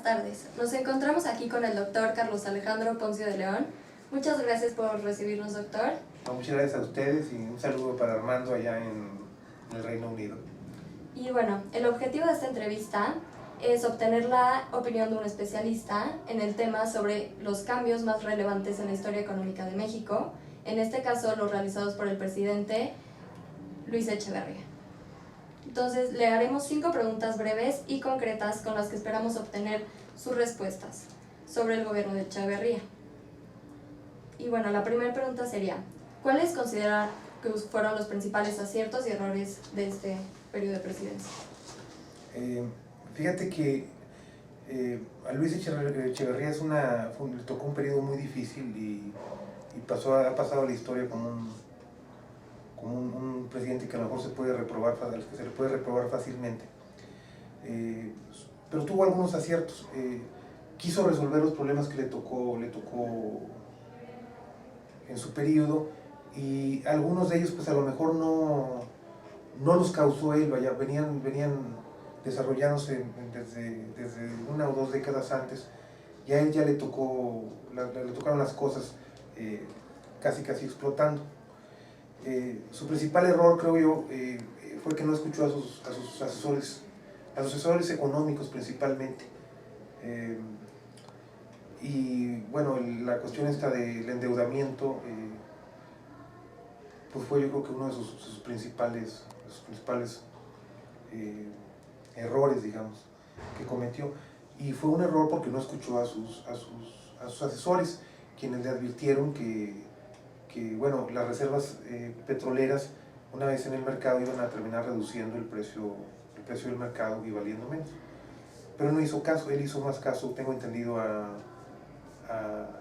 tardes. Nos encontramos aquí con el doctor Carlos Alejandro Poncio de León. Muchas gracias por recibirnos, doctor. Muchas gracias a ustedes y un saludo para Armando allá en el Reino Unido. Y bueno, el objetivo de esta entrevista es obtener la opinión de un especialista en el tema sobre los cambios más relevantes en la historia económica de México, en este caso los realizados por el presidente Luis Echeverría. Entonces, le haremos 5 preguntas breves y concretas con las que esperamos obtener sus respuestas sobre el gobierno de Echeverría. Y bueno, la primera pregunta sería, ¿cuáles considera que fueron los principales aciertos y errores de este periodo de presidencia? Fíjate que a Luis Echeverría le tocó un periodo muy difícil y ha pasado a la historia como un presidente que a lo mejor se le puede reprobar fácilmente. Pero tuvo algunos aciertos. Quiso resolver los problemas que le tocó en su periodo, y algunos de ellos pues a lo mejor no los causó él, venían desarrollándose desde 1 o 2 décadas antes, y a él ya le tocaron las cosas casi explotando. Su principal error, creo yo, fue que no escuchó a sus asesores económicos principalmente. Y bueno, la cuestión esta del endeudamiento, pues fue yo creo que uno de sus principales errores, digamos, que cometió. Y fue un error porque no escuchó a sus asesores, quienes le advirtieron que bueno, las reservas petroleras, una vez en el mercado, iban a terminar reduciendo el precio del mercado y valiendo menos. Pero no hizo caso. Él hizo más caso, tengo entendido,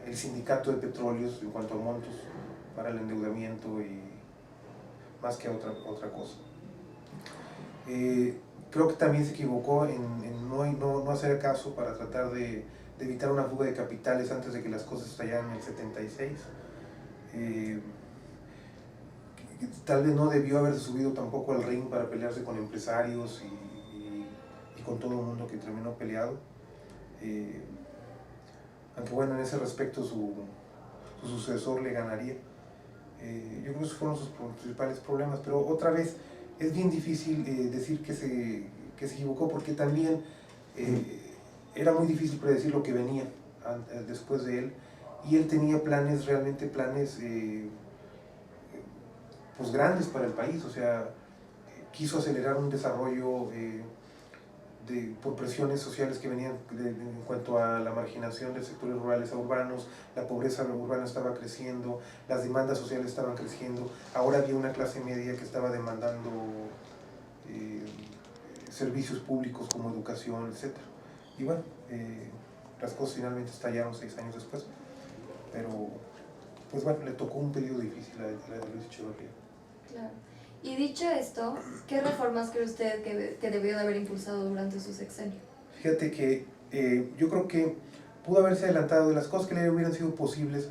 el sindicato de petróleos en cuanto a montos para el endeudamiento, y más que a otra cosa. Creo que también se equivocó en no hacer caso para tratar de evitar una fuga de capitales antes de que las cosas estallaran en el 76. Tal vez no debió haberse subido tampoco al ring para pelearse con empresarios y con todo el mundo que terminó peleado. Aunque bueno, en ese respecto su sucesor le ganaría. Yo creo que esos fueron sus principales problemas, pero otra vez es bien difícil decir que se equivocó, porque también era muy difícil predecir lo que venía después de él, y él tenía realmente planes pues grandes para el país. O sea, quiso acelerar un desarrollo por presiones sociales que venían en cuanto a la marginación de sectores rurales a urbanos. La pobreza urbana estaba creciendo, las demandas sociales estaban creciendo. Ahora había una clase media que estaba demandando servicios públicos como educación, etc. Y bueno, las cosas finalmente estallaron 6 años después, pero pues bueno, le tocó un periodo difícil a Luis Echeverría. Claro. Y dicho esto, ¿qué reformas cree usted que debió de haber impulsado durante su sexenio? Fíjate que yo creo que pudo haberse adelantado de las cosas que le hubieran sido posibles,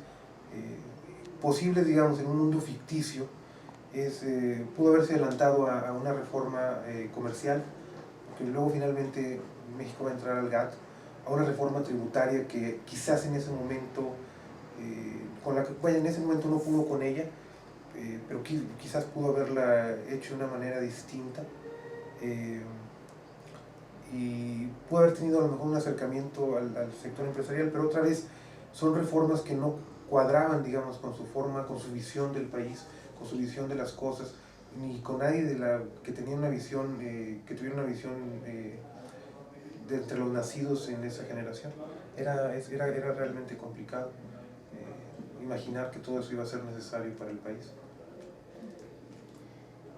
digamos, en un mundo ficticio. Pudo haberse adelantado a una reforma comercial, porque luego finalmente México va a entrar al GATT, a una reforma tributaria que quizás en ese momento, en ese momento no pudo con ella, pero quizás pudo haberla hecho de una manera distinta, y pudo haber tenido a lo mejor un acercamiento al sector empresarial, pero otra vez son reformas que no cuadraban, digamos, con su forma, con su visión del país, con su visión de las cosas, ni con nadie que tuviera una visión de entre los nacidos en esa generación. Era realmente complicado imaginar que todo eso iba a ser necesario para el país.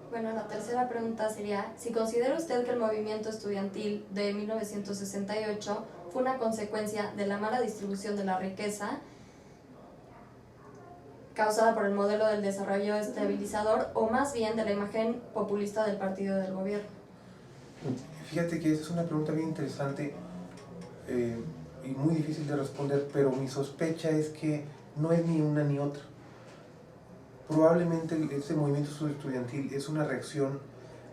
Bueno, la tercera pregunta sería, si considera usted que el movimiento estudiantil de 1968 fue una consecuencia de la mala distribución de la riqueza causada por el modelo del desarrollo estabilizador, o más bien de la imagen populista del partido del gobierno. Fíjate que esa es una pregunta bien interesante y muy difícil de responder, pero mi sospecha es que no es ni una ni otra. Probablemente este movimiento estudiantil es una reacción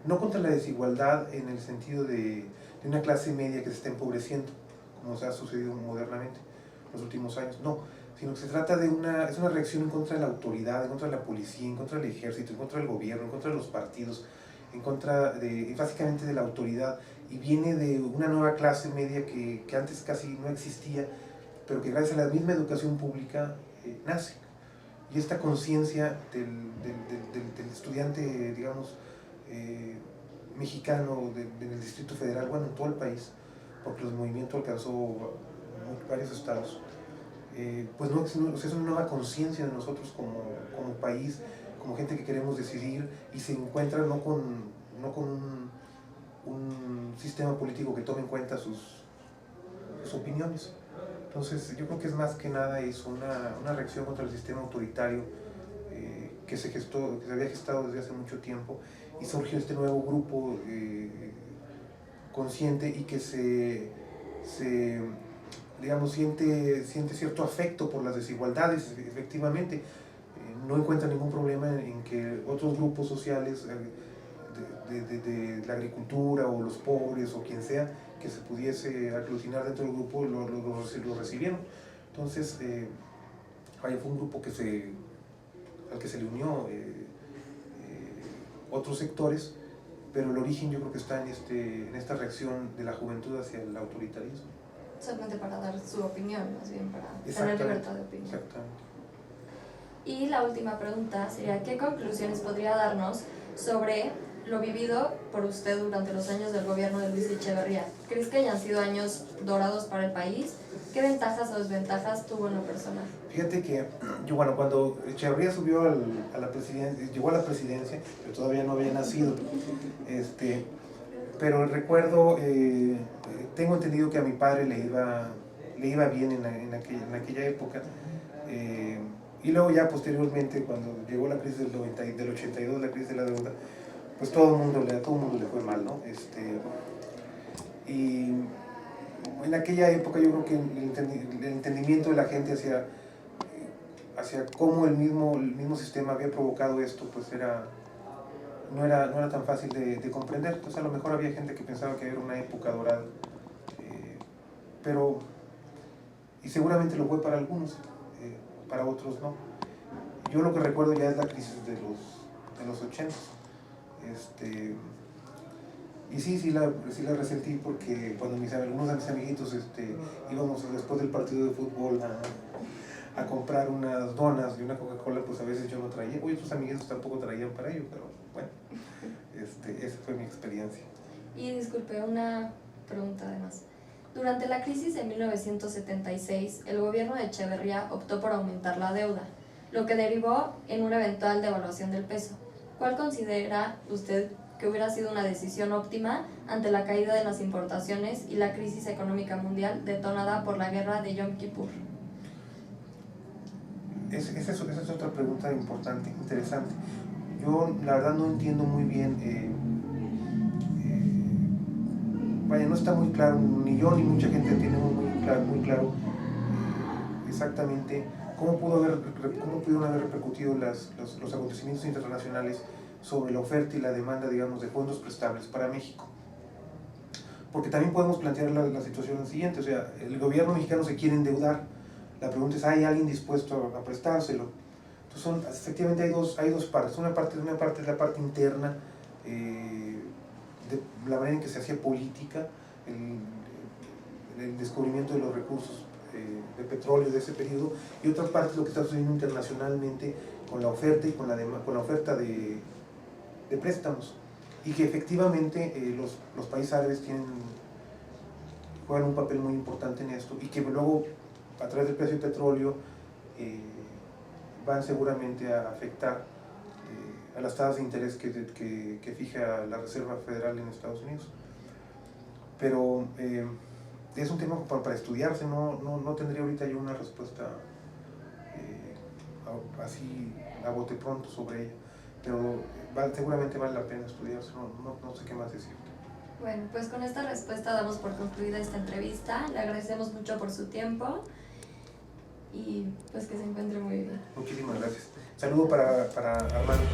no contra la desigualdad en el sentido de una clase media que se está empobreciendo, como se ha sucedido modernamente en los últimos años, no, sino que se trata de es una reacción en contra de la autoridad, en contra de la policía, en contra del ejército, en contra del gobierno, en contra de los partidos, en contra básicamente de la autoridad, y viene de una nueva clase media que antes casi no existía, pero que gracias a la misma educación pública nace. Y esta conciencia del estudiante, digamos, mexicano en el Distrito Federal, bueno, en todo el país, porque el movimiento alcanzó varios estados, pues no, es una nueva conciencia de nosotros como país, como gente que queremos decidir, y se encuentra no con un sistema político que tome en cuenta sus opiniones. Entonces yo creo que es más que nada es una reacción contra el sistema autoritario que se había gestado desde hace mucho tiempo, y surgió este nuevo grupo consciente y que digamos, siente cierto afecto por las desigualdades, efectivamente. No encuentra ningún problema en que otros grupos sociales de la agricultura o los pobres o quien sea que se pudiese aglutinar dentro del grupo lo recibieron. Entonces fue un grupo al que se le unió otros sectores, pero el origen yo creo que está en esta reacción de la juventud hacia el autoritarismo. Solamente para dar su opinión, más bien para tener libertad de opinión. Exactamente. Y la última pregunta sería, ¿qué conclusiones podría darnos sobre lo vivido por usted durante los años del gobierno de Luis Echeverría? ¿Crees que hayan sido años dorados para el país? ¿Qué ventajas o desventajas tuvo en lo personal? Fíjate que yo, bueno, cuando Echeverría subió a la presidencia, llegó a la presidencia, pero todavía no había nacido, pero recuerdo, tengo entendido que a mi padre le iba bien en aquella época, y luego ya posteriormente, cuando llegó la crisis del 82, la crisis de la deuda, pues todo el mundo le fue mal, ¿no? Y en aquella época yo creo que el entendimiento de la gente hacia cómo el mismo sistema había provocado esto, pues no era tan fácil de comprender. Entonces a lo mejor había gente que pensaba que era una época dorada, y seguramente lo fue para algunos, para otros no. Yo lo que recuerdo ya es la crisis de los 80. Y sí la resentí, porque cuando algunos de mis amiguitos íbamos después del partido de fútbol a comprar unas donas y una Coca-Cola, pues a veces yo no traía, otros amiguitos tampoco traían para ello, pero bueno, esa fue mi experiencia. Y disculpe, una pregunta además. Durante la crisis de 1976, el gobierno de Echeverría optó por aumentar la deuda, lo que derivó en una eventual devaluación del peso. ¿Cuál considera usted que hubiera sido una decisión óptima ante la caída de las importaciones y la crisis económica mundial detonada por la guerra de Yom Kippur? Esa es otra pregunta importante, interesante. Yo la verdad no entiendo muy bien, no está muy claro, ni yo ni mucha gente tiene muy claro exactamente cómo pudieron haber repercutido los acontecimientos internacionales sobre la oferta y la demanda, digamos, de fondos prestables para México. Porque también podemos plantear la situación siguiente, o sea, el gobierno mexicano se quiere endeudar. La pregunta es, ¿hay alguien dispuesto a prestárselo? Entonces, efectivamente hay dos partes. Una parte es la parte interna, de la manera en que se hacía política, el descubrimiento de los recursos de petróleo de ese periodo, y otra parte es lo que está sucediendo internacionalmente con la oferta y con la oferta de préstamos, y que efectivamente los países árabes juegan un papel muy importante en esto, y que luego a través del precio del petróleo van seguramente a afectar a las tasas de interés que fija la Reserva Federal en Estados Unidos. Pero es un tema para estudiarse, no tendría ahorita yo una respuesta así a bote pronto sobre ella, pero seguramente vale la pena estudiarse, no sé qué más decirte. Bueno, pues con esta respuesta damos por concluida esta entrevista. Le agradecemos mucho por su tiempo y pues que se encuentre muy bien. Muchísimas gracias. Saludo para Armando.